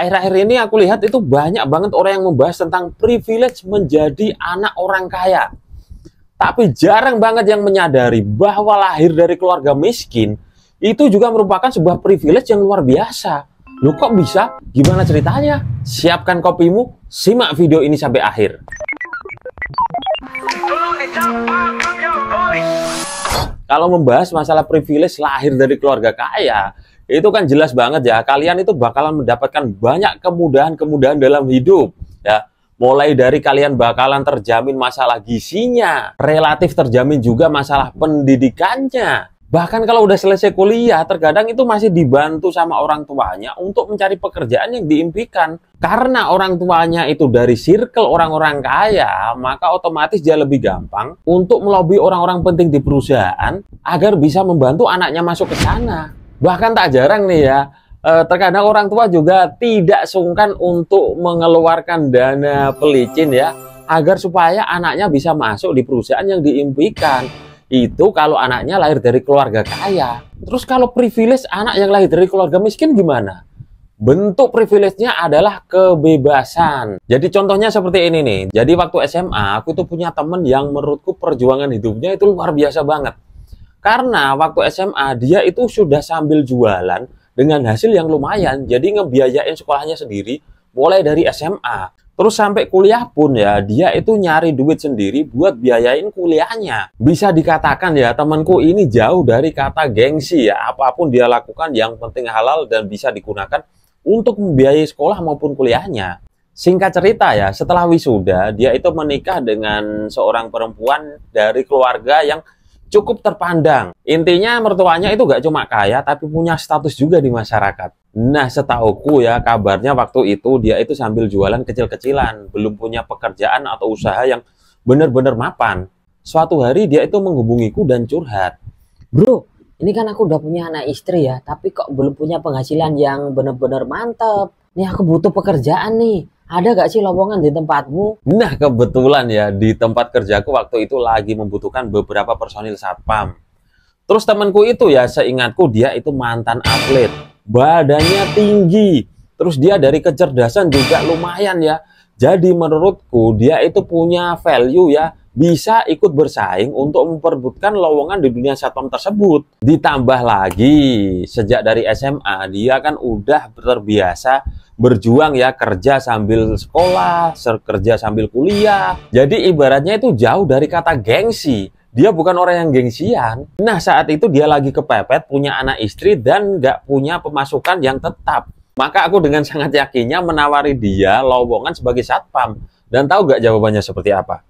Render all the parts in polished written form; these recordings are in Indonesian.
akhir-akhir ini aku lihat itu banyak banget orang yang membahas tentang privilege menjadi anak orang kaya. Tapi jarang banget yang menyadari bahwa lahir dari keluarga miskin itu juga merupakan sebuah privilege yang luar biasa. Loh kok bisa? Gimana ceritanya? Siapkan kopimu, simak video ini sampai akhir. Kalau membahas masalah privilege lahir dari keluarga kaya, itu kan jelas banget ya, kalian itu bakalan mendapatkan banyak kemudahan-kemudahan dalam hidup ya. Mulai dari kalian bakalan terjamin masalah gizinya, relatif terjamin juga masalah pendidikannya. Bahkan kalau udah selesai kuliah, terkadang itu masih dibantu sama orang tuanya untuk mencari pekerjaan yang diimpikan. Karena orang tuanya itu dari circle orang-orang kaya, maka otomatis dia lebih gampang untuk melobi orang-orang penting di perusahaan agar bisa membantu anaknya masuk ke sana. Bahkan tak jarang nih ya, terkadang orang tua juga tidak sungkan untuk mengeluarkan dana pelicin ya, agar supaya anaknya bisa masuk di perusahaan yang diimpikan. Itu kalau anaknya lahir dari keluarga kaya. Terus kalau privilege anak yang lahir dari keluarga miskin gimana? Bentuk privilege-nya adalah kebebasan. Jadi contohnya seperti ini nih. Jadi waktu SMA aku itu punya temen yang menurutku perjuangan hidupnya itu luar biasa banget. Karena waktu SMA dia itu sudah sambil jualan dengan hasil yang lumayan. Jadi ngebiayain sekolahnya sendiri mulai dari SMA. Terus sampai kuliah pun ya dia itu nyari duit sendiri buat biayain kuliahnya. Bisa dikatakan ya temanku ini jauh dari kata gengsi ya. Apapun dia lakukan yang penting halal dan bisa digunakan untuk membiayai sekolah maupun kuliahnya. Singkat cerita ya, setelah wisuda dia itu menikah dengan seorang perempuan dari keluarga yang cukup terpandang. Intinya mertuanya itu gak cuma kaya tapi punya status juga di masyarakat. Nah setauku ya kabarnya waktu itu dia itu sambil jualan kecil-kecilan, belum punya pekerjaan atau usaha yang benar-benar mapan. Suatu hari dia itu menghubungiku dan curhat. Bro, ini kan aku udah punya anak istri ya, tapi kok belum punya penghasilan yang benar-benar mantep. Nih aku butuh pekerjaan nih. Ada gak sih lowongan di tempatmu? Nah kebetulan ya di tempat kerjaku waktu itu lagi membutuhkan beberapa personil satpam. Terus temanku itu ya seingatku dia itu mantan atlet, badannya tinggi, terus dia dari kecerdasan juga lumayan ya. Jadi menurutku dia itu punya value ya, bisa ikut bersaing untuk memperebutkan lowongan di dunia satpam tersebut. Ditambah lagi sejak dari SMA dia kan udah terbiasa berjuang ya, kerja sambil sekolah, kerja sambil kuliah. Jadi ibaratnya itu jauh dari kata gengsi. Dia bukan orang yang gengsian. Nah saat itu dia lagi kepepet punya anak istri dan nggak punya pemasukan yang tetap. Maka aku dengan sangat yakinnya menawari dia lowongan sebagai satpam. Dan tahu nggak jawabannya seperti apa?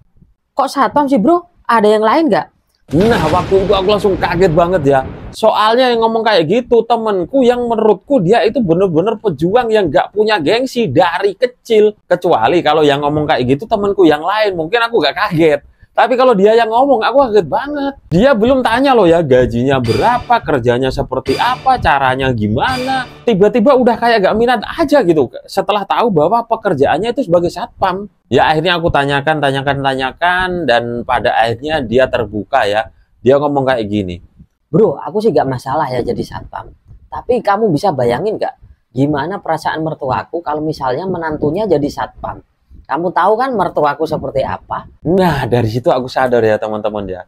Kok satpam sih bro? Ada yang lain nggak? Nah waktu itu aku langsung kaget banget ya. Soalnya yang ngomong kayak gitu temenku yang menurutku dia itu bener-bener pejuang yang gak punya gengsi dari kecil. Kecuali kalau yang ngomong kayak gitu temenku yang lain, mungkin aku gak kaget. Tapi kalau dia yang ngomong aku kaget banget. Dia belum tanya loh ya gajinya berapa, kerjanya seperti apa, caranya gimana. Tiba-tiba udah kayak gak minat aja gitu setelah tahu bahwa pekerjaannya itu sebagai satpam. Ya akhirnya aku tanyakan dan pada akhirnya dia terbuka ya. Dia ngomong kayak gini. Bro, aku sih gak masalah ya jadi satpam. Tapi kamu bisa bayangin gak gimana perasaan mertuaku kalau misalnya menantunya jadi satpam? Kamu tahu kan mertuaku seperti apa? Nah dari situ aku sadar ya teman-teman ya.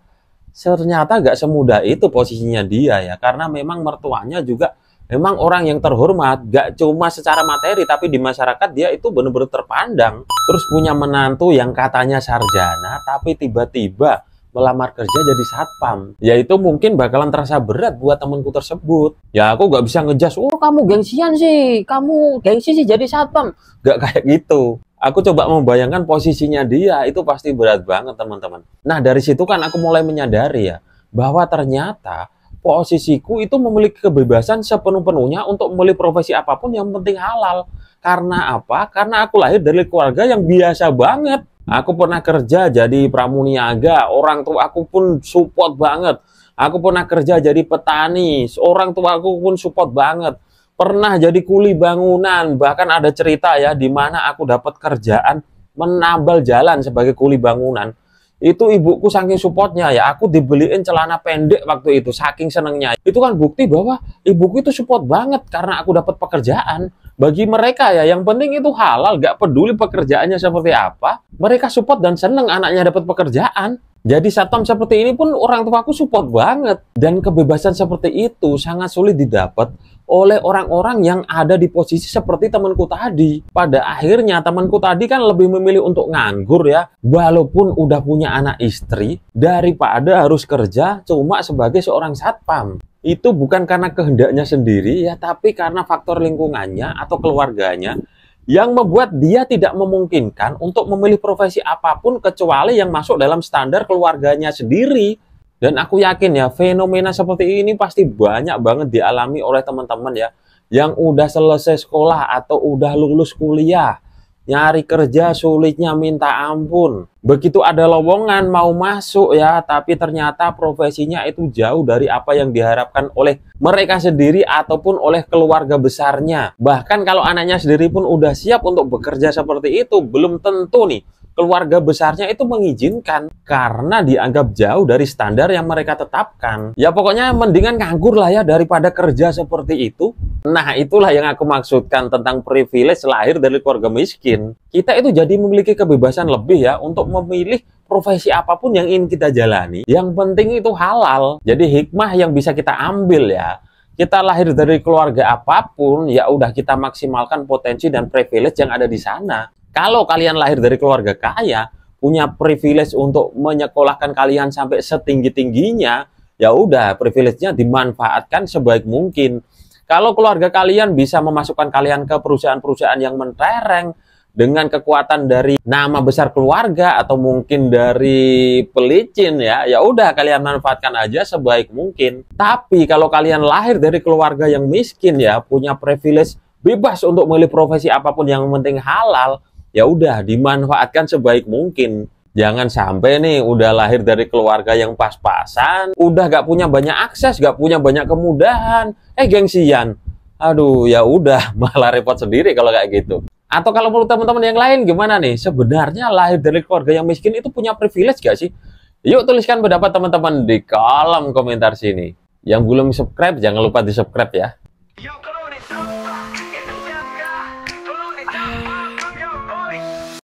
Ternyata gak semudah itu posisinya dia ya. Karena memang mertuanya juga memang orang yang terhormat. Gak cuma secara materi tapi di masyarakat dia itu benar-benar terpandang. Terus punya menantu yang katanya sarjana tapi tiba-tiba melamar kerja jadi satpam. Ya itu mungkin bakalan terasa berat buat temanku tersebut. Ya aku gak bisa ngejas, oh kamu gengsian sih, kamu gengsi sih jadi satpam. Gak kayak gitu. Aku coba membayangkan posisinya dia, itu pasti berat banget teman-teman. Nah dari situ kan aku mulai menyadari ya, bahwa ternyata posisiku itu memiliki kebebasan sepenuh-penuhnya untuk memilih profesi apapun yang penting halal. Karena apa? Karena aku lahir dari keluarga yang biasa banget. Aku pernah kerja jadi pramuniaga, orang tua aku pun support banget. Aku pernah kerja jadi petani, orang tua aku pun support banget. Pernah jadi kuli bangunan, bahkan ada cerita ya di mana aku dapat kerjaan menambal jalan sebagai kuli bangunan. Itu ibuku saking supportnya ya, aku dibeliin celana pendek waktu itu, saking senengnya. Itu kan bukti bahwa ibuku itu support banget karena aku dapat pekerjaan. Bagi mereka ya, yang penting itu halal, gak peduli pekerjaannya seperti apa. Mereka support dan seneng anaknya dapat pekerjaan. Jadi satpam seperti ini pun orang tuaku support banget. Dan kebebasan seperti itu sangat sulit didapat oleh orang-orang yang ada di posisi seperti temanku tadi. Pada akhirnya temanku tadi kan lebih memilih untuk nganggur ya, walaupun udah punya anak istri, daripada harus kerja cuma sebagai seorang satpam. Itu bukan karena kehendaknya sendiri ya, tapi karena faktor lingkungannya atau keluarganya yang membuat dia tidak memungkinkan untuk memilih profesi apapun kecuali yang masuk dalam standar keluarganya sendiri. Dan aku yakin ya, fenomena seperti ini pasti banyak banget dialami oleh teman-teman ya, yang udah selesai sekolah atau udah lulus kuliah. Nyari kerja sulitnya minta ampun. Begitu ada lowongan mau masuk ya, tapi ternyata profesinya itu jauh dari apa yang diharapkan oleh mereka sendiri ataupun oleh keluarga besarnya. Bahkan kalau anaknya sendiri pun udah siap untuk bekerja seperti itu, belum tentu nih keluarga besarnya itu mengizinkan karena dianggap jauh dari standar yang mereka tetapkan. Ya pokoknya mendingan nganggur lah ya daripada kerja seperti itu. Nah itulah yang aku maksudkan tentang privilege lahir dari keluarga miskin. Kita itu jadi memiliki kebebasan lebih ya untuk memilih profesi apapun yang ingin kita jalani. Yang penting itu halal. Jadi hikmah yang bisa kita ambil ya. Kita lahir dari keluarga apapun, ya udah kita maksimalkan potensi dan privilege yang ada di sana. Kalau kalian lahir dari keluarga kaya, punya privilege untuk menyekolahkan kalian sampai setinggi-tingginya, ya udah privilege-nya dimanfaatkan sebaik mungkin. Kalau keluarga kalian bisa memasukkan kalian ke perusahaan-perusahaan yang mentereng dengan kekuatan dari nama besar keluarga atau mungkin dari pelicin ya, ya udah kalian manfaatkan aja sebaik mungkin. Tapi kalau kalian lahir dari keluarga yang miskin ya, punya privilege bebas untuk memilih profesi apapun yang penting halal, ya udah dimanfaatkan sebaik mungkin. Jangan sampai nih udah lahir dari keluarga yang pas-pasan, udah gak punya banyak akses, gak punya banyak kemudahan, gengsian. Aduh, ya udah malah repot sendiri kalau kayak gitu. Atau kalau menurut teman-teman yang lain gimana nih? Sebenarnya lahir dari keluarga yang miskin itu punya privilege gak sih? Yuk tuliskan pendapat teman-teman di kolom komentar sini. Yang belum subscribe jangan lupa di subscribe ya.